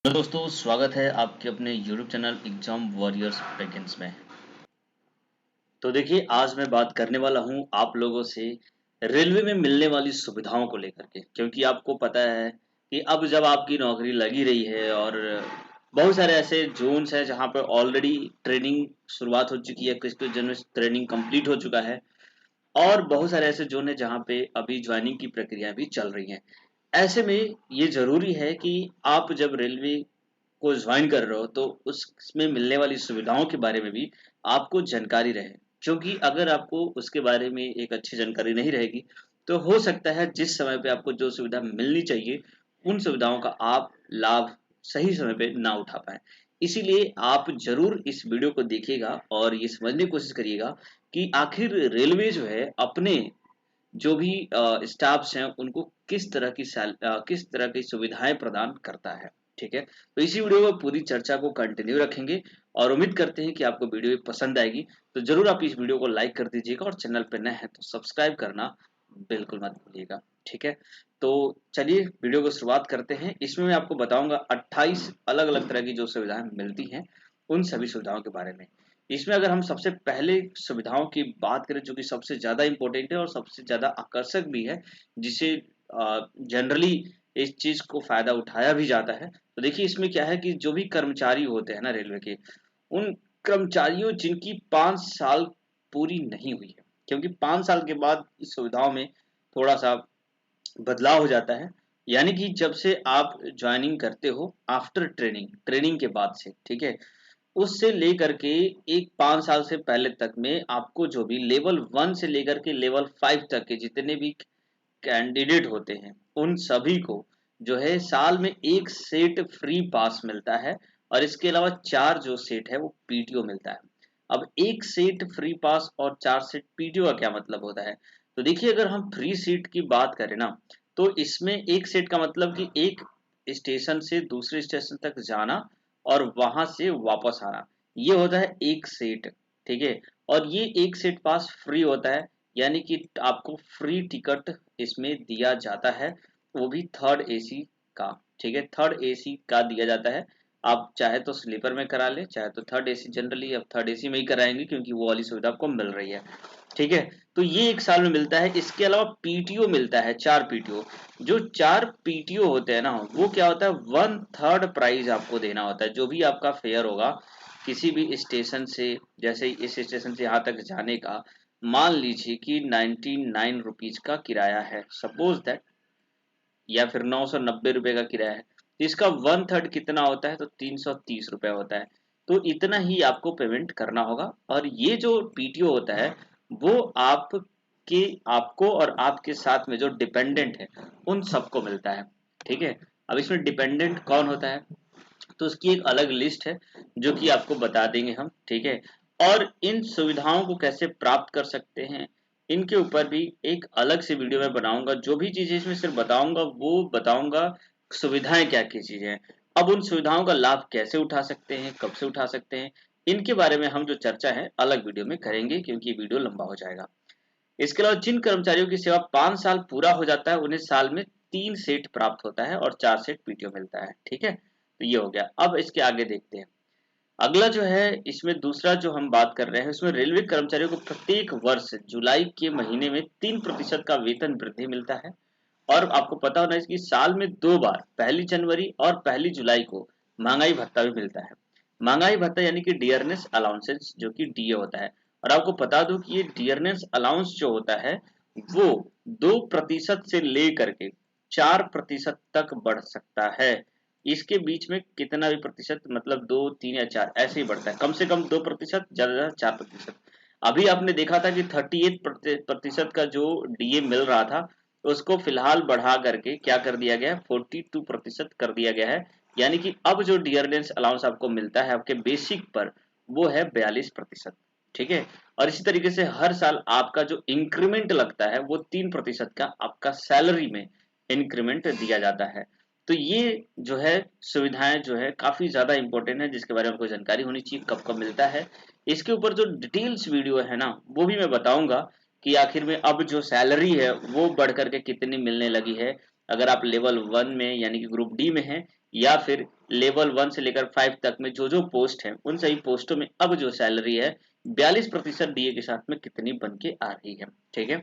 Hello दोस्तों, स्वागत है आपके अपने YouTube channel exam warriors pregnance में। तो देखिए, आज मैं बात करने वाला हूं आप लोगों से रेलवे में मिलने वाली सुविधाओं को लेकर के, क्योंकि आपको पता है कि अब जब आपकी नौकरी लगी रही है और बहुत सारे ऐसे जोन्स हैं जहां पर ऑलरेडी ट्रेनिंग शुरुआत हो चुकी है, कुछ कुछ जनों ट्रेनिंग कंप्लीट हो चुका है और बहुत सारे ऐसे जोन है जहां पे अभी ज्वाइनिंग की प्रक्रिया भी चल रही है। ऐसे में ये ज़रूरी है कि आप जब रेलवे को ज्वाइन कर रहे हो तो उसमें मिलने वाली सुविधाओं के बारे में भी आपको जानकारी रहे, क्योंकि अगर आपको उसके बारे में एक अच्छी जानकारी नहीं रहेगी तो हो सकता है जिस समय पे आपको जो सुविधा मिलनी चाहिए उन सुविधाओं का आप लाभ सही समय पे ना उठा पाए। इसीलिए आप जरूर इस वीडियो को देखिएगा और ये समझने की कोशिश करिएगा कि आखिर रेलवे जो है अपने जो भी स्टाफ्स हैं उनको किस तरह की सुविधाएं प्रदान करता है। ठीक है, तो इसी वीडियो में पूरी चर्चा को कंटिन्यू रखेंगे और उम्मीद करते हैं कि आपको वीडियो पसंद आएगी। तो जरूर आप इस वीडियो को लाइक कर दीजिएगा और चैनल पर नए हैं तो सब्सक्राइब करना बिल्कुल मत भूलिएगा। ठीक है, तो चलिए वीडियो को शुरुआत करते हैं। इसमें मैं आपको बताऊंगा 28 अलग अलग तरह की जो सुविधाएं मिलती हैं उन सभी सुविधाओं के बारे में। इसमें अगर हम सबसे पहले सुविधाओं की बात करें जो कि सबसे ज़्यादा इम्पोर्टेंट है और सबसे ज़्यादा आकर्षक भी है, जिसे जनरली इस चीज़ को फ़ायदा उठाया भी जाता है। तो देखिए इसमें क्या है कि जो भी कर्मचारी होते हैं ना रेलवे के, उन कर्मचारियों जिनकी 5 साल पूरी नहीं हुई है, क्योंकि 5 साल के बाद इस सुविधाओं में थोड़ा-सा बदलाव हो जाता है। यानी कि जब से आप जॉइनिंग करते हो आफ्टर ट्रेनिंग, ट्रेनिंग के बाद से, ठीक है? उससे लेकर के एक 5 साल से पहले तक में आपको जो भी लेवल 1 से लेकर के लेवल 5 तक के जितने भी कैंडिडेट होते हैं उन सभी को जो है साल में एक सेट फ्री पास मिलता है और इसके अलावा 4 जो सेट है वो पीटीओ मिलता है। अब एक सेट फ्री पास और 4 सेट पीटीओ का क्या मतलब होता है? तो देखिए, अगर हम फ्री सीट की बात करें ना तो इसमें एक सेट का मतलब कि एक स्टेशन से दूसरे स्टेशन तक जाना और वहां से वापस आना, ये होता है एक सेट। ठीक है, और ये एक सेट पास फ्री होता है, यानी कि आपको फ्री टिकट इसमें दिया जाता है, वो भी थर्ड एसी का। ठीक है, थर्ड एसी का दिया जाता है। आप चाहे तो स्लीपर में करा ले, चाहे तो थर्ड एसी, जनरली अब थर्ड एसी में ही कराएंगे क्योंकि वो वाली सुविधा आपको मिल रही है। ठीक है, तो ये एक साल में मिलता है। इसके अलावा पीटीओ मिलता है, 4 पीटीओ। जो 4 पीटीओ होते हैं ना, वो क्या होता है, 1/3 प्राइस आपको देना होता है। जो भी आपका फेयर होगा किसी भी स्टेशन से, जैसे इस स्टेशन से यहाँ तक जाने का, मान लीजिए कि 99 रुपीज का किराया है, सपोज दैट, या फिर 990 रुपए का किराया है, तो इसका 1/3 कितना होता है, तो 330 रुपए होता है। तो इतना ही आपको पेमेंट करना होगा और ये जो पीटीओ होता है वो आपको और आपके साथ में जो डिपेंडेंट है उन सबको मिलता है। ठीक है, अब इसमें डिपेंडेंट कौन होता है तो उसकी एक अलग लिस्ट है जो कि आपको बता देंगे हम। ठीक है, और इन सुविधाओं को कैसे प्राप्त कर सकते हैं इनके ऊपर भी एक अलग से वीडियो में बनाऊंगा। जो भी चीजें इसमें सिर्फ बताऊंगा वो बताऊंगा सुविधाएं क्या क्या चीजें हैं। अब उन सुविधाओं का लाभ कैसे उठा सकते हैं, कब से उठा सकते हैं, इनके बारे में हम जो चर्चा है अलग वीडियो में करेंगे क्योंकि ये वीडियो लंबा हो जाएगा। इसके अलावा जिन कर्मचारियों की सेवा 5 साल पूरा हो जाता है उन्हें साल में 3 सेट प्राप्त होता है और 4 सेट पीटीओ मिलता है। ठीक है, तो ये हो गया। अब इसके आगे देखते हैं। अगला जो है, इसमें दूसरा जो हम बात कर रहे हैं उसमें रेलवे कर्मचारियों को प्रत्येक वर्ष जुलाई के महीने में 3% का वेतन वृद्धि मिलता है। और आपको पता होना चाहिए कि साल में 2 बार, 1 जनवरी और 1 जुलाई को महंगाई भत्ता भी मिलता है। महंगाई भत्ता यानी कि डियरनेस अलाउंसेस, जो कि डीए होता है। और आपको बता दूं कि ये डियरनेस अलाउंस जो होता है वो 2% से लेकर के 4% तक बढ़ सकता है। इसके बीच में कितना भी प्रतिशत, मतलब 2, 3 या 4 ऐसे ही बढ़ता है। कम से कम 2%, ज्यादा से ज्यादा 4%। अभी आपने देखा था कि 38% का जो डीए मिल रहा था उसको फिलहाल बढ़ा करके क्या कर दिया गया है, 42% कर दिया गया है। यानी कि अब जो डियरनेस अलाउंस आपको मिलता है आपके बेसिक पर वो है 42%। ठीक है, और इसी तरीके से हर साल आपका जो इंक्रीमेंट लगता है वो 3% का आपका सैलरी में इंक्रीमेंट दिया जाता है। तो ये जो है सुविधाएं जो है काफी ज्यादा इंपॉर्टेंट है, जिसके बारे में आपको जानकारी होनी चाहिए कब कब मिलता है। इसके ऊपर जो डिटेल्स वीडियो है ना वो भी मैं बताऊंगा कि आखिर में अब जो सैलरी है वो बढ़ करके कितनी मिलने लगी है, अगर आप लेवल 1 में यानी कि ग्रुप डी में हैं या फिर लेवल 1 से लेकर 5 तक में जो जो पोस्ट है उन सभी पोस्टों में अब जो सैलरी है 42% डीए के साथ में कितनी बन के आ रही है। ठीक है,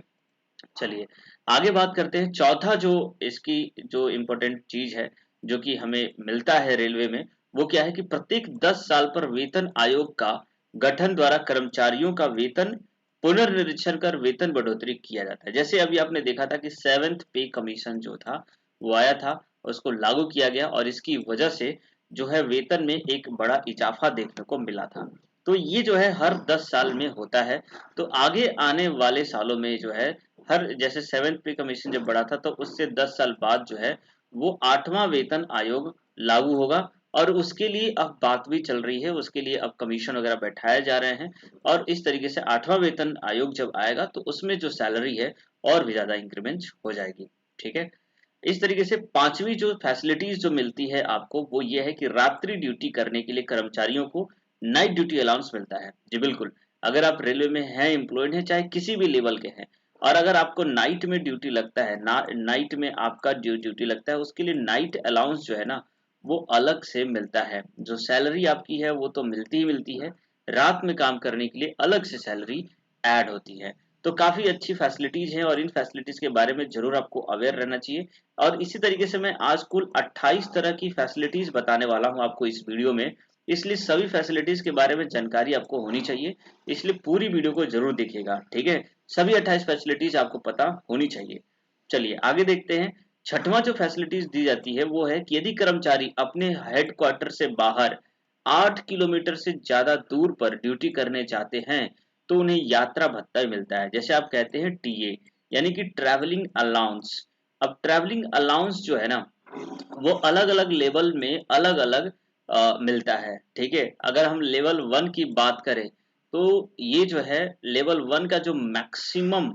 चलिए आगे बात करते हैं। चौथा जो इसकी जो इम्पोर्टेंट चीज है जो कि हमें मिलता है रेलवे में, वो क्या है कि प्रत्येक 10 साल पर वेतन आयोग का गठन द्वारा कर्मचारियों का वेतन पुनर्निरीक्षण कर वेतन बढ़ोतरी किया जाता है। जैसे अभी आपने देखा था कि 7th पे कमीशन जो था वो आया था, उसको लागू किया गया और इसकी वजह से जो है वेतन में एक बड़ा इजाफा देखने को मिला था। तो ये जो है हर 10 साल में होता है। तो आगे आने वाले सालों में जो है हर जैसे 7th पे कमीशन जब बढ़ा था तो उससे 10 साल बाद जो है वो 8वां वेतन आयोग लागू होगा और उसके लिए अब बात भी चल रही है, उसके लिए अब कमीशन वगैरह बैठाए जा रहे हैं और इस तरीके से 8वां वेतन आयोग जब आएगा तो उसमें जो सैलरी है और भी ज्यादा इंक्रीमेंट हो जाएगी। ठीक है, इस तरीके से 5वीं जो फैसिलिटीज जो मिलती है आपको वो ये है कि रात्रि ड्यूटी करने के लिए कर्मचारियों को नाइट ड्यूटी अलाउंस मिलता है। जी बिल्कुल, अगर आप रेलवे में हैं, एम्प्लॉयड हैं, चाहे किसी भी लेवल के हैं, और अगर आपको नाइट में ड्यूटी लगता है नाइट में आपका ड्यूटी लगता है, उसके लिए नाइट अलाउंस जो है ना वो अलग से मिलता है। जो सैलरी आपकी है वो तो मिलती ही मिलती है, रात में काम करने के लिए अलग से सैलरी ऐड होती है। तो काफी अच्छी फैसिलिटीज हैं और इन फैसिलिटीज के बारे में जरूर आपको अवेयर रहना चाहिए। और इसी तरीके से मैं आज कुल 28 तरह की फैसिलिटीज बताने वाला हूं आपको इस वीडियो में, इसलिए सभी फैसिलिटीज के बारे में जानकारी आपको होनी चाहिए, इसलिए पूरी वीडियो को जरूर देखिएगा। ठीक है, सभी 28 फैसिलिटीज आपको पता होनी चाहिए। चलिए आगे देखते हैं। छठवां जो फैसिलिटीज दी जाती है वो है कि यदि कर्मचारी अपने हेडक्वार्टर से बाहर 8 किलोमीटर से ज्यादा दूर पर ड्यूटी करने चाहते हैं तो उन्हें यात्रा भत्ता मिलता है। जैसे आप कहते हैं टीए, यानी कि ट्रैवलिंग अलाउंस। अब ट्रैवलिंग अलाउंस जो है ना वो अलग अलग लेवल में अलग अलग मिलता है। ठीक है, अगर हम लेवल 1 की बात करें तो ये जो है लेवल 1 का जो मैक्सिमम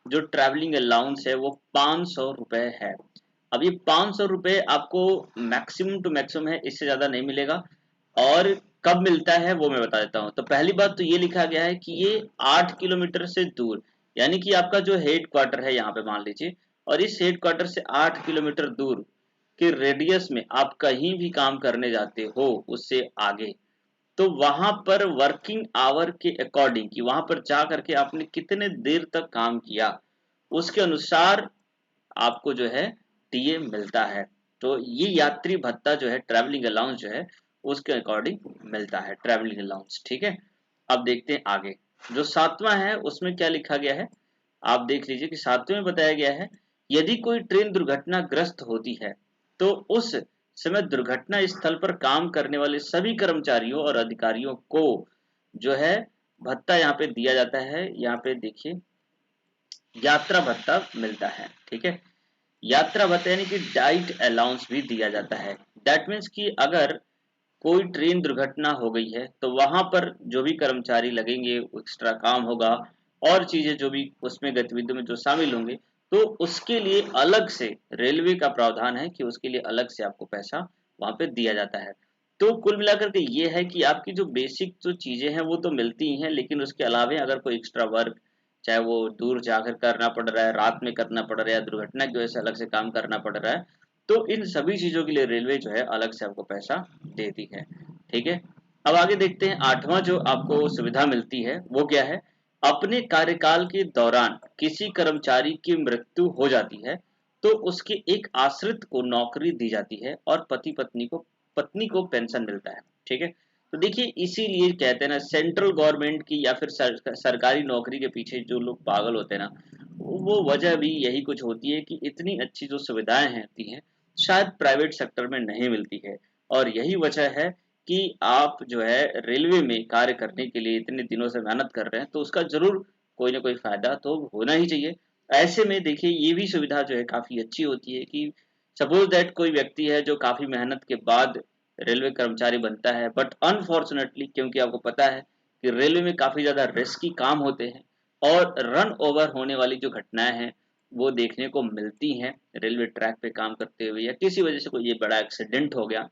जो ट्रैवलिंग अलाउंस है वो 500 रुपए है। अब ये 500 रुपए आपको मैक्सिमम टू मैक्सिमम है, इससे ज्यादा नहीं मिलेगा। और कब मिलता है वो मैं बता देता हूँ। तो पहली बात तो ये लिखा गया है कि ये 8 किलोमीटर से दूर, यानी कि आपका जो हेड क्वार्टर है यहाँ पे मान लीजिए, और इस हेड क्वार्टर से 8 किलोमीटर दूर के रेडियस में आप कहीं भी काम करने जाते हो उससे आगे, तो वहां पर वर्किंग आवर के अकॉर्डिंग कि वहां पर जा करके आपने कितने देर तक काम किया उसके अनुसार आपको जो है टीए मिलता है। तो ये यात्री भत्ता जो है ट्रैवलिंग अलाउंस जो है उसके अकॉर्डिंग मिलता है ट्रैवलिंग अलाउंस। ठीक है, अब देखते हैं आगे। जो 7वां है उसमें क्या लिखा गया है, आप देख लीजिए कि 7वें में बताया गया है यदि कोई ट्रेन दुर्घटनाग्रस्त होती है तो उस समय दुर्घटना स्थल पर काम करने वाले सभी कर्मचारियों और अधिकारियों को जो है भत्ता यहाँ पे दिया जाता है। यहाँ पे देखिए यात्रा भत्ता मिलता है। ठीक है, यात्रा भत्ता यानी कि डाइट अलाउंस भी दिया जाता है। दैट मीन्स कि अगर कोई ट्रेन दुर्घटना हो गई है तो वहां पर जो भी कर्मचारी लगेंगे, एक्स्ट्रा काम होगा और चीजें जो भी उसमें गतिविधियों में जो शामिल होंगे, तो उसके लिए अलग से रेलवे का प्रावधान है कि उसके लिए अलग से आपको पैसा वहां पे दिया जाता है। तो कुल मिलाकर के ये है कि आपकी जो बेसिक जो चीजें हैं वो तो मिलती ही हैं, लेकिन उसके अलावा अगर कोई एक्स्ट्रा वर्क, चाहे वो दूर जाकर करना पड़ रहा है, रात में करना पड़ रहा है या दुर्घटना की वजह से अलग से काम करना पड़ रहा है, तो इन सभी चीजों के लिए रेलवे जो है अलग से आपको पैसा देती है। ठीक है, अब आगे देखते हैं। 8वां जो आपको सुविधा मिलती है वो क्या है, अपने कार्यकाल के दौरान किसी कर्मचारी की मृत्यु हो जाती है तो उसके एक आश्रित को नौकरी दी जाती है और पत्नी को पेंशन मिलता है। ठीक है, तो देखिए इसीलिए कहते हैं ना सेंट्रल गवर्नमेंट की या फिर सरकारी नौकरी के पीछे जो लोग पागल होते हैं ना, वो वजह भी यही कुछ होती है कि इतनी अच्छी जो सुविधाएं होती हैं शायद प्राइवेट सेक्टर में नहीं मिलती है। और यही वजह है कि आप जो है रेलवे में कार्य करने के लिए इतने दिनों से मेहनत कर रहे हैं तो उसका जरूर कोई ना कोई फायदा तो होना ही चाहिए। ऐसे में देखिए ये भी सुविधा जो है काफी अच्छी होती है कि सपोज दैट कोई व्यक्ति है जो काफी मेहनत के बाद रेलवे कर्मचारी बनता है, बट अनफॉर्चुनेटली क्योंकि आपको पता है कि रेलवे में काफी ज्यादा रिस्की काम होते हैं और रन ओवर होने वाली जो घटनाएं हैं वो देखने को मिलती हैं रेलवे ट्रैक पे काम करते हुए, या किसी वजह से कोई ये बड़ा एक्सीडेंट हो गया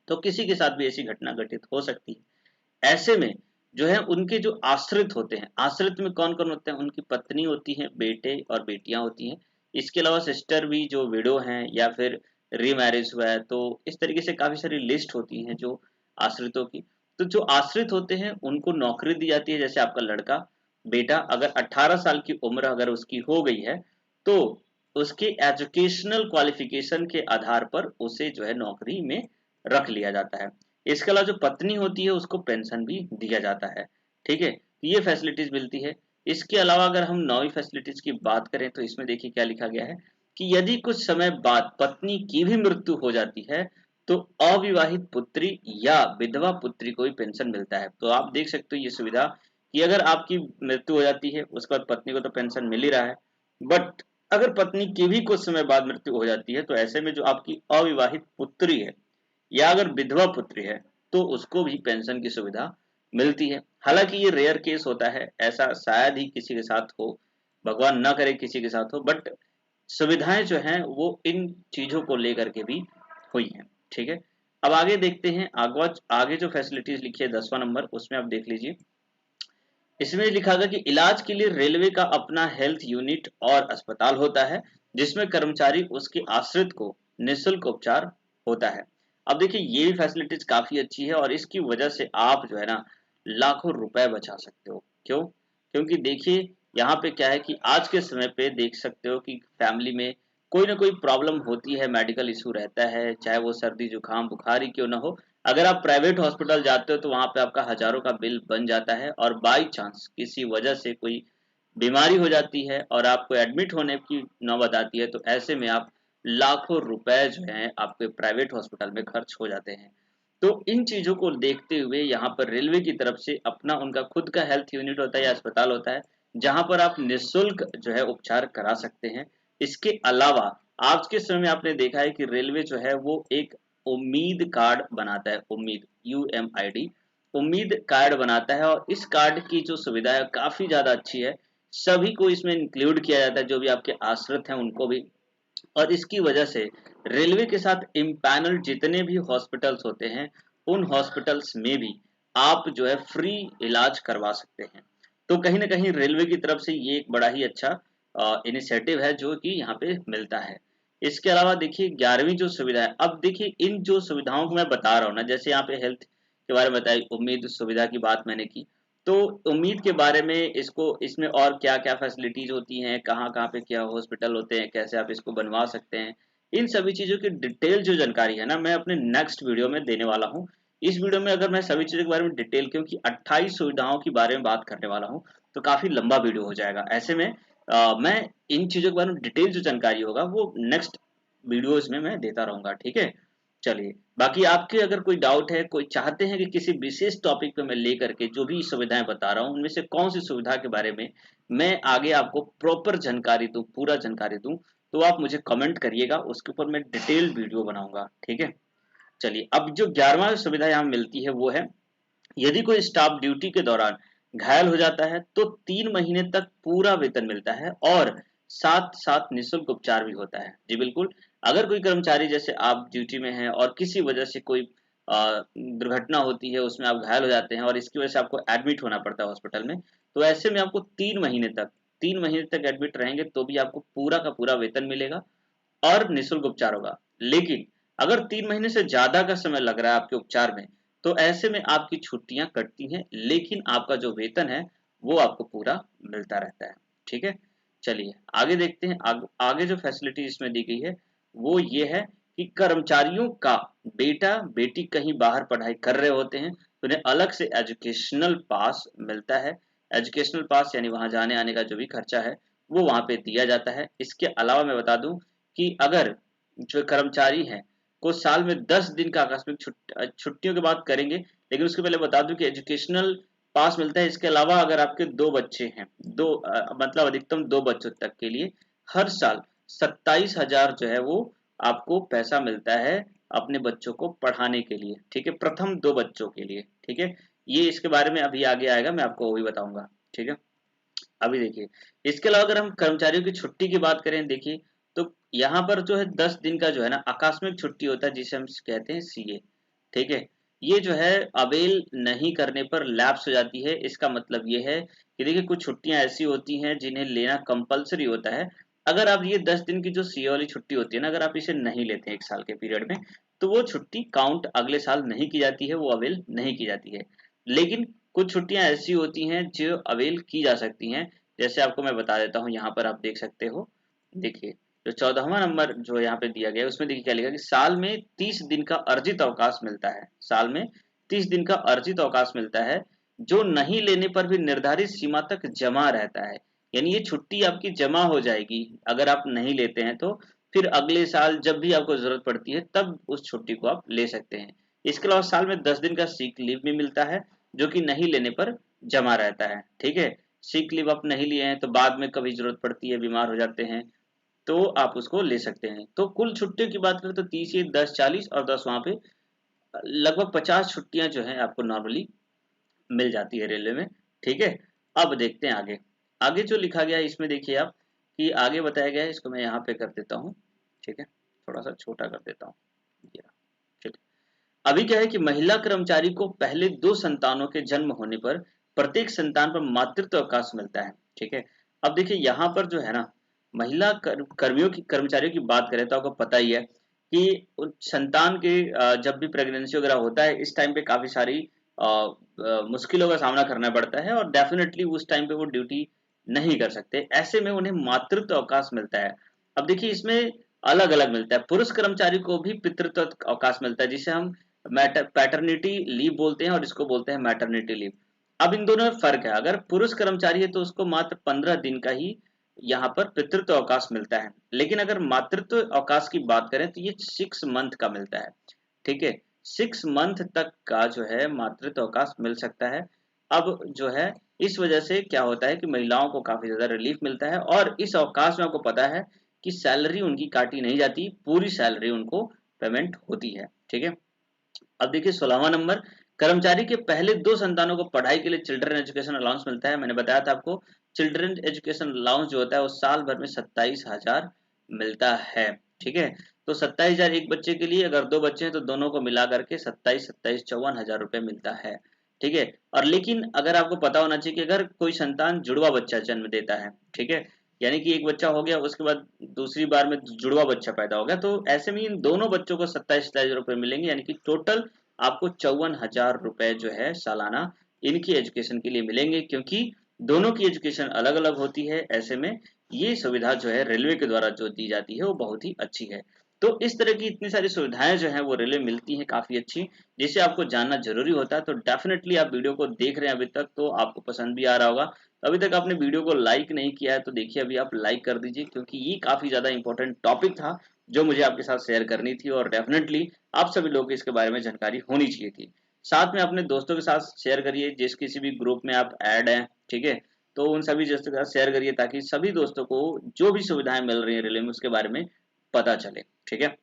तो किसी के साथ भी ऐसी घटना घटित हो सकती है। ऐसे में जो है उनके जो आश्रित होते हैं, आश्रित में कौन कौन होते हैं, उनकी पत्नी होती है, बेटे और बेटियां होती हैं, इसके अलावा सिस्टर भी जो विडो हैं या फिर रीमैरिज हुआ है, तो इस तरीके से काफी सारी लिस्ट होती हैं जो आश्रितों की। तो जो आश्रित होते हैं उनको नौकरी दी जाती है, जैसे आपका लड़का बेटा अगर 18 साल की उम्र अगर उसकी हो गई है तो उसके एजुकेशनल क्वालिफिकेशन के आधार पर उसे जो है नौकरी में रख लिया जाता है। इसके अलावा जो पत्नी होती है उसको पेंशन भी दिया जाता है। ठीक है, तो ये फैसिलिटीज मिलती है। इसके अलावा अगर हम नौवीं फैसिलिटीज की बात करें तो इसमें देखिए क्या लिखा गया है कि यदि कुछ समय बाद पत्नी की भी मृत्यु हो जाती है तो अविवाहित पुत्री या विधवा पुत्री को भी पेंशन मिलता है। तो आप देख सकते हो ये सुविधा कि अगर आपकी मृत्यु हो जाती है उसके बाद पत्नी को तो पेंशन मिल ही रहा है, बट अगर पत्नी की भी कुछ समय बाद मृत्यु हो जाती है तो ऐसे में जो आपकी अविवाहित पुत्री है या अगर विधवा पुत्री है तो उसको भी पेंशन की सुविधा मिलती है। हालांकि ये रेयर केस होता है, ऐसा शायद ही किसी के साथ हो, भगवान ना करे किसी के साथ हो, बट सुविधाएं जो हैं वो इन चीजों को लेकर के भी हुई हैं। ठीक है, अब आगे देखते हैं। आगे जो फैसिलिटीज लिखी है 10वां नंबर, उसमें आप देख लीजिए। इसमें लिखा गया कि इलाज के लिए रेलवे का अपना हेल्थ यूनिट और अस्पताल होता है जिसमें कर्मचारी उसके आश्रित को निःशुल्क उपचार होता है। अब देखिए ये भी फैसिलिटीज काफी अच्छी है और इसकी वजह से आप जो है ना लाखों रुपए बचा सकते हो। क्यों? क्योंकि देखिए यहाँ पे क्या है कि आज के समय पे देख सकते हो कि फैमिली में कोई ना कोई प्रॉब्लम होती है, मेडिकल इशू रहता है, चाहे वो सर्दी जुकाम बुखार ही क्यों ना हो। अगर आप प्राइवेट हॉस्पिटल जाते हो तो वहां पे आपका हजारों का बिल बन जाता है और बाई चांस किसी वजह से कोई बीमारी हो जाती है और आपको एडमिट होने की नौबत आती है तो ऐसे में आप लाखों रुपए जो हैं आपके प्राइवेट हॉस्पिटल में खर्च हो जाते हैं। तो इन चीजों को देखते हुए यहाँ पर रेलवे की तरफ से अपना उनका खुद का हेल्थ यूनिट होता है या अस्पताल होता है जहां पर आप निःशुल्क जो है उपचार करा सकते हैं। इसके अलावा आज के समय में आपने देखा है कि रेलवे जो है वो एक उम्मीद कार्ड बनाता है, UMID उम्मीद कार्ड बनाता है और इस कार्ड की जो सुविधा है काफी ज्यादा अच्छी है। सभी को इसमें इंक्लूड किया जाता है, जो भी आपके आश्रित हैं उनको भी। और इसकी वजह से रेलवे के साथ इम्पैनल जितने भी हॉस्पिटल्स होते हैं उन हॉस्पिटल्स में भी आप जो है फ्री इलाज करवा सकते हैं। तो कहीं ना कहीं रेलवे की तरफ से ये एक बड़ा ही अच्छा इनिशिएटिव है जो कि यहाँ पे मिलता है। इसके अलावा देखिए 11वीं जो सुविधा है, अब देखिए इन जो सुविधाओं को मैं बता रहा हूँ ना, जैसे यहाँ पे हेल्थ के बारे में बताई, उम्मीद सुविधा की बात मैंने की, तो उम्मीद के बारे में इसको इसमें और क्या-क्या फैसिलिटीज होती हैं, कहाँ-कहाँ पे क्या हॉस्पिटल होते हैं, कैसे आप इसको बनवा सकते हैं, इन सभी चीज़ों की डिटेल जो जानकारी है ना मैं अपने नेक्स्ट वीडियो में देने वाला हूँ। इस वीडियो में अगर मैं सभी चीज़ों के बारे में डिटेल, क्योंकि 28 सुविधाओं के बारे में बात करने वाला हूँ तो काफ़ी लंबा वीडियो हो जाएगा। ऐसे में मैं इन चीज़ों के बारे में डिटेल जो जानकारी होगा वो नेक्स्ट वीडियोज़ में मैं देता रहूँगा। ठीक है? चलिए, बाकी आपके अगर कोई डाउट है, कोई चाहते हैं कि किसी विशेष टॉपिक पे मैं लेकर के जो भी सुविधाएं बता रहा हूँ उनमें से कौन सी सुविधा के बारे में मैं आगे आपको प्रॉपर जानकारी दूं, पूरा जानकारी दूं, तो आप मुझे कमेंट करिएगा, उसके ऊपर मैं डिटेल वीडियो बनाऊंगा। ठीक है? चलिए, अब जो 11वां सुविधा यहाँ मिलती है वो है, यदि कोई स्टाफ ड्यूटी के दौरान घायल हो जाता है तो 3 महीने तक पूरा वेतन मिलता है और साथ साथ निःशुल्क उपचार भी होता है। जी बिल्कुल, अगर कोई कर्मचारी जैसे आप ड्यूटी में हैं और किसी वजह से कोई दुर्घटना होती है, उसमें आप घायल हो जाते हैं और इसकी वजह से आपको एडमिट होना पड़ता है हॉस्पिटल में, तो ऐसे में आपको 3 महीने तक एडमिट रहेंगे तो भी आपको पूरा का पूरा वेतन मिलेगा और निःशुल्क उपचार होगा। लेकिन अगर 3 महीने से ज्यादा का समय लग रहा है आपके उपचार में तो ऐसे में आपकी छुट्टियां कटती हैं, लेकिन आपका जो वेतन है वो आपको पूरा मिलता रहता है। ठीक है? चलिए आगे देखते हैं। आगे जो फैसिलिटी इसमें दी गई है वो ये है कि कर्मचारियों का बेटा बेटी कहीं बाहर पढ़ाई कर रहे होते हैं तो उन्हें अलग से एजुकेशनल पास मिलता है। एजुकेशनल पास यानी वहां जाने आने का जो भी खर्चा है वो वहां पे दिया जाता है। इसके अलावा मैं बता दूं कि अगर जो कर्मचारी हैं को साल में 10 दिन का आकस्मिक छुट्टियों की बात करेंगे, लेकिन उसके पहले बता दूं कि एजुकेशनल पास मिलता है। इसके अलावा अगर आपके 2 बच्चे हैं, मतलब अधिकतम 2 बच्चों तक के लिए हर साल 27,000 जो है वो आपको पैसा मिलता है अपने बच्चों को पढ़ाने के लिए। ठीक है? प्रथम 2 बच्चों के लिए। ठीक है? ये इसके बारे में अभी आगे आएगा, मैं आपको वो भी बताऊंगा। ठीक है? अभी देखिए, इसके अलावा अगर हम कर्मचारियों की छुट्टी की बात करें, देखिए तो यहाँ पर जो है 10 दिन का जो है ना आकस्मिक छुट्टी होता है जिसे हम कहते हैं CA। ठीक है? ये जो है अवेल नहीं करने पर लैप्स हो जाती है। इसका मतलब ये है कि देखिए कुछ छुट्टियां ऐसी होती हैं जिन्हें लेना कंपलसरी होता है। अगर आप ये 10 दिन की जो सीए वाली छुट्टी होती है ना, अगर आप इसे नहीं लेते हैं 1 साल के पीरियड में, तो वो छुट्टी काउंट अगले साल नहीं की जाती है, वो अवेल नहीं की जाती है। लेकिन कुछ छुट्टियां ऐसी होती हैं जो अवेल की जा सकती हैं, जैसे आपको मैं बता देता हूँ, यहाँ पर आप देख सकते हो। देखिए, जो 14वां नंबर जो यहाँ पे दिया गया है उसमें देखिए क्या लिखा कि साल में 30 दिन का अर्जित अवकाश मिलता है। साल में 30 दिन का अर्जित अवकाश मिलता है, जो नहीं लेने पर भी निर्धारित सीमा तक जमा रहता है। यानी ये छुट्टी आपकी जमा हो जाएगी, अगर आप नहीं लेते हैं तो फिर अगले साल जब भी आपको जरूरत पड़ती है तब उस छुट्टी को आप ले सकते हैं। इसके अलावा साल में 10 दिन का सीक लीव भी मिलता है, जो कि नहीं लेने पर जमा रहता है। ठीक है, सीक लीव आप नहीं लिए हैं तो बाद में कभी जरूरत पड़ती है, बीमार हो जाते हैं, तो आप उसको ले सकते हैं। तो कुल छुट्टियों की बात करें तो 30, ये 10, 40 और 10 वहां पे लगभग 50 छुट्टियां जो है आपको नॉर्मली मिल जाती है रेलवे में। ठीक है, अब देखते हैं आगे। आगे जो लिखा गया है इसमें देखिए आप कि आगे बताया गया है, इसको मैं यहाँ पे कर देता हूँ। ठीक है, थोड़ा सा छोटा कर देता हूँ। ठीक है, अभी क्या है कि महिला कर्मचारी को पहले 2 संतानों के जन्म होने पर प्रत्येक संतान पर मातृत्व अवकाश मिलता है। ठीक है, अब देखिए यहाँ पर जो है ना, महिला कर्मियों की कर्मचारियों की बात करें तो आपको पता ही है कि संतान के जब भी प्रेगनेंसी वगैरह होता है, इस टाइम पे काफी सारी मुश्किलों का सामना करना पड़ता है और डेफिनेटली उस टाइम पे वो ड्यूटी नहीं कर सकते। ऐसे में उन्हें मातृत्व अवकाश मिलता है। अब देखिए इसमें अलग अलग मिलता है। पुरुष कर्मचारी को भी पितृत्व अवकाश मिलता है, जिसे हम पैटर्निटी लीव बोलते हैं और इसको बोलते हैं मैटरनिटी लीव। अब इन दोनों में फर्क है, अगर पुरुष कर्मचारी है तो उसको मात्र 15 दिन का ही यहाँ पर पितृत्व अवकाश मिलता है, लेकिन अगर मातृत्व अवकाश की बात करें तो ये 6 मंथ का मिलता है। ठीक है, 6 मंथ तक का जो है मातृत्व अवकाश मिल सकता है। अब जो है इस वजह से क्या होता है कि महिलाओं को काफी ज्यादा रिलीफ मिलता है, और इस अवकाश में आपको पता है कि सैलरी उनकी काटी नहीं जाती, पूरी सैलरी उनको पेमेंट होती है। ठीक है, अब देखिए 16वां नंबर, कर्मचारी के पहले 2 संतानों को पढ़ाई के लिए चिल्ड्रन एजुकेशन अलाउंस मिलता है। मैंने बताया था आपको, चिल्ड्रन एजुकेशन अलाउंस जो होता है वो साल भर में 27,000 मिलता है। ठीक है, तो 27,000 एक बच्चे के लिए, अगर 2 बच्चे हैं तो दोनों को मिला करके 27 27 54,000 रुपए मिलता है। ठीक है, और लेकिन अगर आपको पता होना चाहिए कि अगर कोई संतान जुड़वा बच्चा जन्म देता है, ठीक है, यानी कि एक बच्चा हो गया उसके बाद दूसरी बार में जुड़वा बच्चा पैदा हो गया, तो ऐसे में इन दोनों बच्चों को 27,000 रुपए मिलेंगे, यानी कि टोटल आपको 54,000 रुपए जो है सालाना इनकी एजुकेशन के लिए मिलेंगे, क्योंकि दोनों की एजुकेशन अलग अलग होती है। ऐसे में ये सुविधा जो है रेलवे के द्वारा जो दी जाती है वो बहुत ही अच्छी है। तो इस तरह की इतनी सारी सुविधाएं जो है वो रेलवे मिलती हैं काफी अच्छी, जिसे आपको जानना जरूरी होता है। तो डेफिनेटली आप वीडियो को देख रहे हैं अभी तक तो आपको पसंद भी आ रहा होगा। तो अभी तक आपने वीडियो को लाइक नहीं किया है तो देखिए अभी आप लाइक कर दीजिए, क्योंकि ये काफी ज्यादा इंपॉर्टेंट टॉपिक था जो मुझे आपके साथ शेयर करनी थी, और डेफिनेटली आप सभी लोगों को इसके बारे में जानकारी होनी चाहिए थी। साथ में अपने दोस्तों के साथ शेयर करिए, जिस किसी भी ग्रुप में आप ऐड हैं। ठीक है, तो उन सभी दोस्तों के साथ शेयर करिए ताकि सभी दोस्तों को जो भी सुविधाएं मिल रही है रेलवे में उसके बारे में पता चले। ठीक है,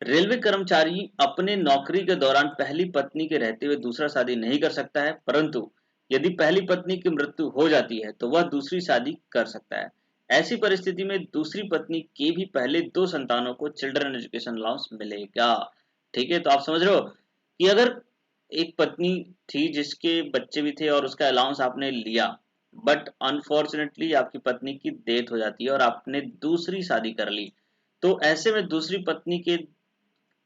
रेलवे कर्मचारी अपने नौकरी के दौरान पहली पत्नी के रहते हुए दूसरा शादी नहीं कर सकता है, परंतु यदि पहली पत्नी की मृत्यु हो जाती है तो वह दूसरी शादी कर सकता है। ऐसी परिस्थिति में दूसरी पत्नी के भी पहले 2 संतानों को चिल्ड्रन एजुकेशन अलाउंस मिलेगा। ठीक है, तो आप समझ रहे हो कि अगर एक पत्नी थी जिसके बच्चे भी थे और उसका अलाउंस आपने लिया, बट अनफॉर्चुनेटली आपकी पत्नी की डेथ हो जाती है और आपने दूसरी शादी कर ली, तो ऐसे में दूसरी पत्नी के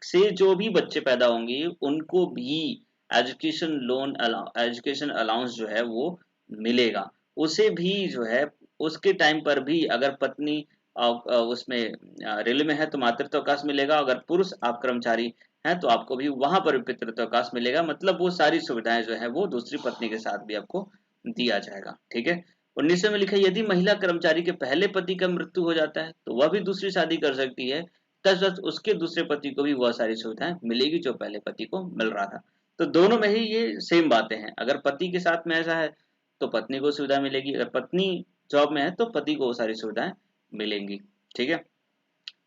से जो भी बच्चे पैदा होंगे उनको भी एजुकेशन अलाउंस जो है वो मिलेगा। उसे भी जो है उसके टाइम पर भी अगर पत्नी उसमें रेलवे में है तो मातृत्व अवकाश मिलेगा, अगर पुरुष आप कर्मचारी हैं तो आपको भी वहां पर भी पितृत्व अवकाश मिलेगा। मतलब वो सारी सुविधाएं जो है वो दूसरी पत्नी के साथ भी आपको दिया जाएगा। ठीक है, 19 में लिखा है यदि महिला कर्मचारी के पहले पति का मृत्यु हो जाता है तो वह भी दूसरी शादी कर सकती है, तब उसके दूसरे पति को भी वह सारी सुविधाएं मिलेगी जो पहले पति को मिल रहा था। तो दोनों में ही ये सेम बातें हैं, अगर पति के साथ में ऐसा है तो पत्नी को सुविधा मिलेगी, अगर पत्नी जॉब में है तो पति को वो सारी सुविधाएं मिलेंगी। ठीक है,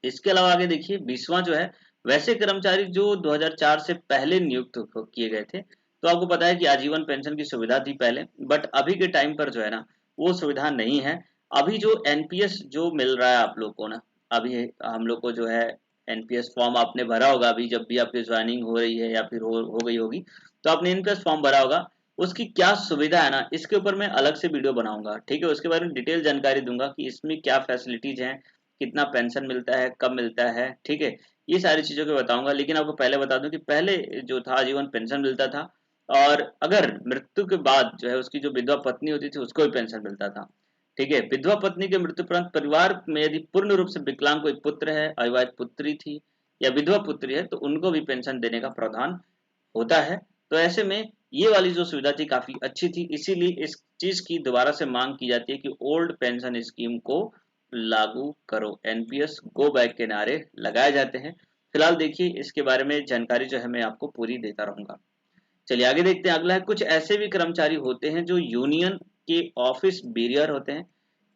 इसके अलावा आगे देखिए 20वां जो है, वैसे कर्मचारी जो 2004 से पहले नियुक्त किए गए थे, तो आपको पता है कि आजीवन पेंशन की सुविधा थी पहले, बट अभी के टाइम पर जो है ना वो सुविधा नहीं है। अभी जो एनपीएस जो मिल रहा है आप लोग को ना, अभी हम लोग को जो है एनपीएस फॉर्म आपने भरा होगा, अभी जब भी आपकी ज्वाइनिंग हो रही है या फिर हो गई होगी तो आपने एनपीएस फॉर्म भरा होगा। उसकी क्या सुविधा है ना, इसके ऊपर मैं अलग से वीडियो बनाऊंगा, ठीक है। उसके बारे में डिटेल जानकारी दूंगा कि इसमें क्या फैसिलिटीज हैं, कितना पेंशन मिलता है, कब मिलता है, ठीक है। ये सारी चीज़ों को बताऊंगा। लेकिन आपको पहले बता दूं कि पहले जो था आजीवन पेंशन मिलता था, और अगर मृत्यु के बाद जो है उसकी जो विधवा पत्नी होती थी उसको भी पेंशन मिलता था, ठीक है। विधवा पत्नी के मृत्यु उपरांत परिवार में यदि पूर्ण रूप से विकलांग कोई पुत्र है, अविवाहित पुत्री थी या विधवा पुत्री है, तो उनको भी पेंशन देने का प्रावधान होता है। तो ऐसे में ये वाली जो सुविधा थी काफी अच्छी थी, इसीलिए इस चीज की दोबारा से मांग की जाती है कि ओल्ड पेंशन स्कीम को लागू करो, एनपीएस गो बैक के नारे लगाए जाते हैं। फिलहाल देखिए इसके बारे में जानकारी जो है मैं आपको पूरी देता रहूंगा। चलिए आगे देखते हैं। अगला है, कुछ ऐसे भी कर्मचारी होते हैं जो यूनियन के ऑफिस बैरियर होते हैं।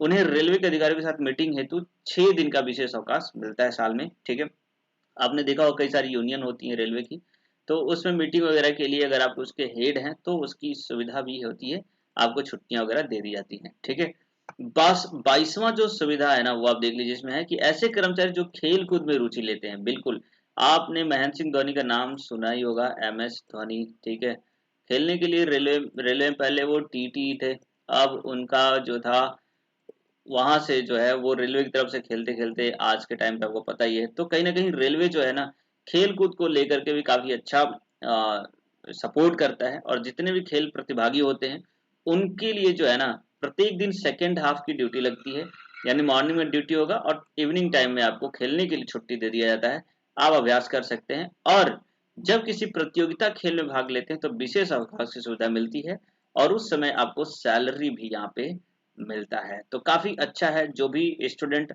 उन्हें रेलवे के अधिकारियों के साथ मीटिंग हेतु 6 दिन का विशेष अवकाश मिलता है साल में, ठीक है। आपने देखा होगा कई सारी यूनियन होती है रेलवे की, तो उसमें मीटिंग वगैरह के लिए अगर आप उसके हेड हैं तो उसकी सुविधा भी होती है, आपको छुट्टियां वगैरह दे दी जाती हैं, ठीक है। बस 22वां जो सुविधा है ना वो आप देख लीजिए, इसमें है कि ऐसे कर्मचारी जो खेल कूद में रुचि लेते हैं। बिल्कुल, आपने महेंद्र सिंह धोनी का नाम सुना ही होगा, एमएस धोनी, ठीक है। खेलने के लिए रेलवे रेलवे में पहले वो टीटी थे, अब उनका जो था वहां से जो है वो रेलवे की तरफ से खेलते खेलते आज के टाइम पे आपको पता ही है। तो कहीं ना कहीं रेलवे जो है ना खेल कूद को लेकर के भी काफी अच्छा सपोर्ट करता है, और जितने भी खेल प्रतिभागी होते हैं उनके लिए जो है ना प्रत्येक दिन सेकेंड हाफ की ड्यूटी लगती है। यानी मॉर्निंग में ड्यूटी होगा और इवनिंग टाइम में आपको खेलने के लिए छुट्टी दे दिया जाता है, आप अभ्यास कर सकते हैं। और जब किसी प्रतियोगिता खेल में भाग लेते हैं तो विशेष अवकाश की सुविधा मिलती है, और उस समय आपको सैलरी भी यहाँ पे मिलता है। तो काफी अच्छा है, जो भी स्टूडेंट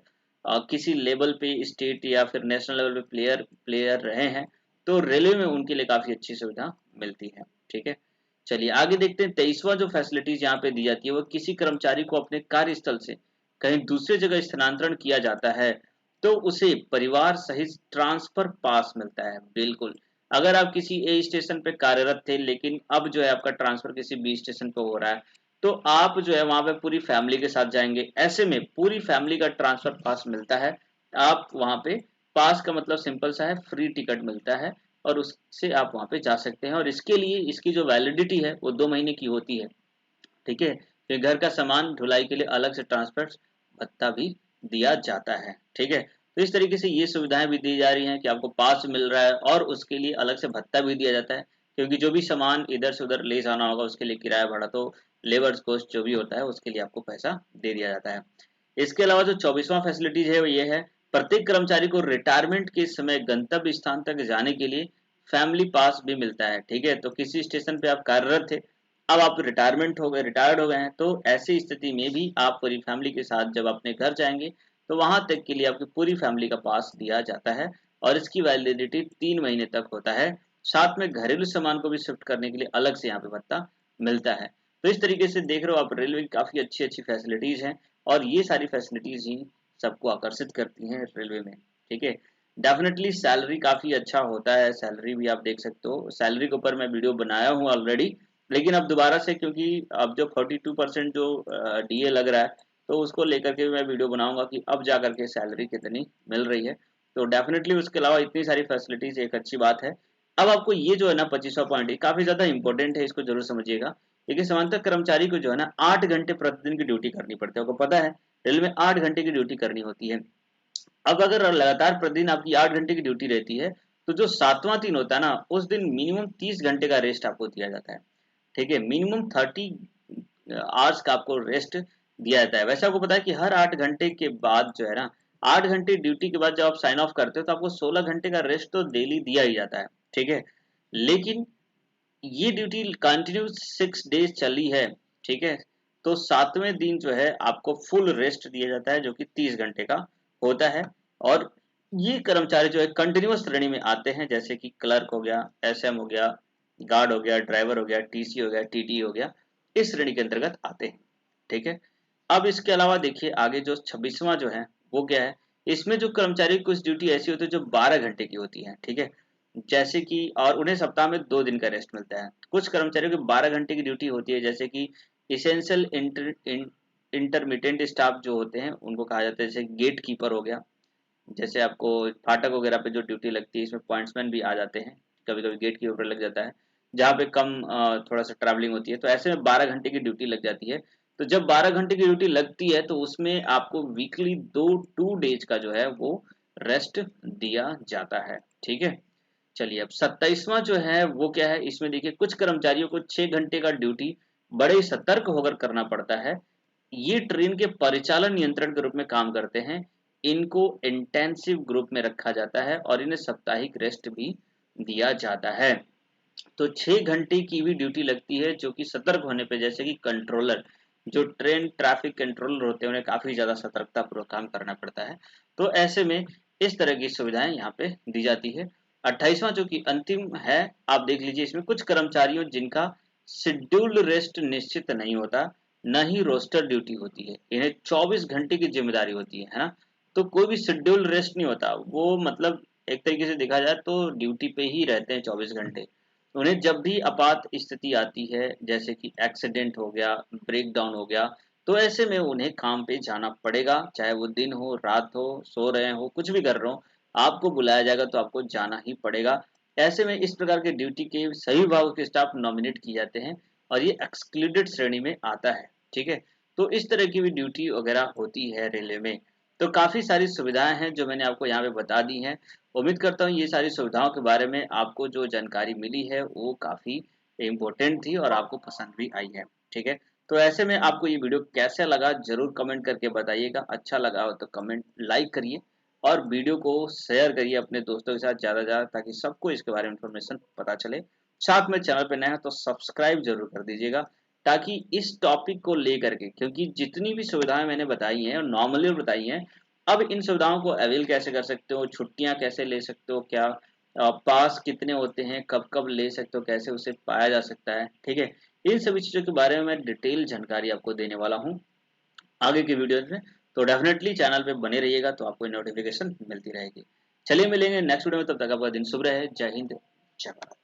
किसी लेवल पे स्टेट या फिर नेशनल लेवल पे प्लेयर प्लेयर रहे हैं, तो रेलवे में उनके लिए काफी अच्छी सुविधा मिलती है, ठीक है। चलिए आगे देखते हैं। 23वां जो फैसिलिटीज यहाँ पे दी जाती है वो किसी कर्मचारी को अपने कार्यस्थल से कहीं दूसरे जगह स्थानांतरण किया जाता है तो उसे परिवार सहित ट्रांसफर पास मिलता है। बिल्कुल, अगर आप किसी ए स्टेशन पे कार्यरत थे लेकिन अब जो है आपका ट्रांसफर किसी बी स्टेशन पे हो रहा है, तो आप जो है वहां पे पूरी फैमिली के साथ जाएंगे। ऐसे में पूरी फैमिली का ट्रांसफर पास मिलता है। आप वहां पे, पास का मतलब सिंपल सा है, फ्री टिकट मिलता है, और उससे आप वहां पे जा सकते हैं। और इसके लिए इसकी जो वैलिडिटी है वो 2 महीने की होती है, ठीक है। फिर घर का सामान ढुलाई के लिए अलग से ट्रांसपोर्ट भत्ता भी दिया जाता है, ठीक है। तो इस तरीके से ये सुविधाएं भी दी जा रही हैं कि आपको पास मिल रहा है और उसके लिए अलग से भत्ता भी दिया जाता है, क्योंकि जो भी सामान इधर से उधर ले जाना होगा उसके लिए किराया भाड़ा, तो लेबर कॉस्ट जो भी होता है उसके लिए आपको पैसा दे दिया जाता है। इसके अलावा जो 24वां फैसिलिटीज है वो ये है, प्रत्येक कर्मचारी को रिटायरमेंट के समय गंतव्य स्थान तक जाने के लिए फैमिली पास भी मिलता है, ठीक है। तो किसी स्टेशन पे आप कार्यरत थे, अब आप रिटायरमेंट हो गए, रिटायर्ड हो गए हैं, तो ऐसी स्थिति में भी आप पूरी फैमिली के साथ जब अपने घर जाएंगे तो वहां तक के लिए आपकी पूरी फैमिली का पास दिया जाता है, और इसकी वैलिडिटी 3 महीने तक होता है। साथ में घरेलू सामान को भी शिफ्ट करने के लिए अलग से यहाँ पे भत्ता मिलता है। तो इस तरीके से देख रहे हो आप, रेलवे की काफी अच्छी अच्छी फैसिलिटीज हैं, और ये सारी फैसिलिटीज ही सबको आकर्षित करती हैं रेलवे में, ठीक है। डेफिनेटली सैलरी काफी अच्छा होता है, सैलरी भी आप देख सकते हो, सैलरी के ऊपर मैं वीडियो बनाया हूँ ऑलरेडी। लेकिन अब दोबारा से, क्योंकि अब जो 42% जो डीए लग रहा है, तो उसको लेकर के मैं वीडियो बनाऊंगा कि अब जा करके सैलरी कितनी मिल रही है। तो डेफिनेटली उसके अलावा इतनी सारी फैसिलिटीज एक अच्छी बात है। अब आपको ये जो है ना 25वां पॉइंट, ये काफी ज्यादा इंपॉर्टेंट है, इसको जरूर समझिएगा। देखिए, समांतर कर्मचारी को जो है ना 8 घंटे प्रतिदिन की ड्यूटी करनी पड़ती है, आपको पता है रेलवे में 8 घंटे की ड्यूटी करनी होती है। अब अगर लगातार प्रतिदिन आपकी 8 घंटे की ड्यूटी रहती है, तो जो 7वां दिन होता है ना उस दिन मिनिमम 30 घंटे का रेस्ट आपको दिया जाता है, ठीक है। मिनिमम 30 आवर्स का आपको रेस्ट दिया जाता है। वैसे आपको पता है कि हर 8 घंटे के बाद जो है ना, 8 घंटे ड्यूटी के बाद जब आप साइन ऑफ करते हो तो आपको 16 घंटे का रेस्ट तो डेली दिया ही जाता है, ठीक है। लेकिन ये ड्यूटी कंटिन्यू 6 डेज चली है, ठीक है, तो 7वें दिन जो है आपको फुल रेस्ट दिया जाता है जो कि 30 घंटे का होता है। और ये कर्मचारी जो है कंटिन्यूअस श्रेणी में आते हैं, जैसे कि क्लर्क हो गया, एसएम हो गया, गार्ड हो गया, ड्राइवर हो गया, टीसी हो गया, टीटी हो गया, इस श्रेणी के अंतर्गत आते हैं, ठीक है। अब इसके अलावा देखिए आगे जो 26वां जो है वो क्या है, इसमें जो कर्मचारी की कुछ ड्यूटी ऐसी होती है जो 12 घंटे की होती है, ठीक है। जैसे कि, और उन्हें सप्ताह में 2 दिन का रेस्ट मिलता है। कुछ कर्मचारियों की 12 घंटे की ड्यूटी होती है, जैसे कि इसेंशियल इंटरमीडिएट स्टाफ जो होते हैं उनको कहा जाता है, जैसे गेट कीपर हो गया, जैसे आपको फाटक वगैरह पे जो ड्यूटी लगती है, इसमें पॉइंट्समैन भी आ जाते हैं, कभी कभी गेट कीपर लग जाता है। जहाँ पे कम थोड़ा सा ट्रैवलिंग होती है। तो ऐसे में 12 घंटे की ड्यूटी लग जाती है। तो जब 12 घंटे की ड्यूटी लगती है तो उसमें आपको वीकली 2 डेज का जो है वो रेस्ट दिया जाता है। ठीक है, चलिए अब 27वां जो है वो क्या है, इसमें देखिए कुछ कर्मचारियों को 6 घंटे का ड्यूटी बड़े ही सतर्क होकर करना पड़ता है। ये ट्रेन के परिचालन नियंत्रण के रूप में काम करते हैं। इनको इंटेंसिव ग्रुप में रखा जाता है और इन्हें साप्ताहिक रेस्ट भी दिया जाता है। तो 6 घंटे की भी ड्यूटी लगती है, जो कि सतर्क होने पे, जैसे कि कंट्रोलर, जो ट्रेन ट्रैफिक कंट्रोलर होते हैं उन्हें काफी ज्यादा सतर्कता पूर्वक काम करना पड़ता है। तो ऐसे में इस तरह की सुविधाएं यहाँ पे दी जाती है। 28वां जो कि अंतिम है, आप देख लीजिए, इसमें कुछ कर्मचारियों जिनका शेड्यूल्ड रेस्ट निश्चित नहीं होता, न ही रोस्टर ड्यूटी होती है, इन्हें 24 घंटे की जिम्मेदारी होती है ना। तो कोई भी शेड्यूल्ड रेस्ट नहीं होता, वो मतलब एक तरीके से देखा जाए तो ड्यूटी पे ही रहते हैं 24 घंटे। उन्हें जब भी आपात स्थिति आती है, जैसे कि एक्सीडेंट हो गया, ब्रेक डाउन हो गया, तो ऐसे में उन्हें काम पे जाना पड़ेगा, चाहे वो दिन हो, रात हो, सो रहे हो, कुछ भी कर रहे हो, आपको बुलाया जाएगा तो आपको जाना ही पड़ेगा। ऐसे में इस प्रकार के ड्यूटी के सभी विभागों के स्टाफ नॉमिनेट किए जाते हैं और ये एक्सक्लूडेड श्रेणी में आता है। ठीक है, तो इस तरह की भी ड्यूटी वगैरह होती है रेलवे में। तो काफी सारी सुविधाएं हैं जो मैंने आपको यहाँ पे बता दी हैं। उम्मीद करता हूँ ये सारी सुविधाओं के बारे में आपको जो जानकारी मिली है वो काफ़ी इम्पोर्टेंट थी और आपको पसंद भी आई है। ठीक है, तो ऐसे में आपको ये वीडियो कैसा लगा ज़रूर कमेंट करके बताइएगा। अच्छा लगा हो तो कमेंट लाइक करिए और वीडियो को शेयर करिए अपने दोस्तों के साथ ज़्यादा से ज़्यादा, ताकि सबको इसके बारे में इंफॉर्मेशन पता चले। साथ में चैनल पर नया है तो सब्सक्राइब जरूर कर दीजिएगा, ताकि इस टॉपिक को लेकर के, क्योंकि जितनी भी सुविधाएं मैंने बताई हैं नॉर्मली बताई हैं, अब इन सुविधाओं को अवेल कैसे कर सकते हो, छुट्टियां कैसे ले सकते हो, क्या पास कितने होते हैं, कब कब ले सकते हो, कैसे उसे पाया जा सकता है। ठीक है, इन सभी चीज़ों के बारे में मैं डिटेल जानकारी आपको देने वाला हूँ आगे की वीडियोज में। तो डेफिनेटली चैनल पे बने रहिएगा तो आपको नोटिफिकेशन मिलती रहेगी। चलिए मिलेंगे नेक्स्ट वीडियो में, तब तक आपका दिन शुभ रहे। जय हिंद, जय भारत।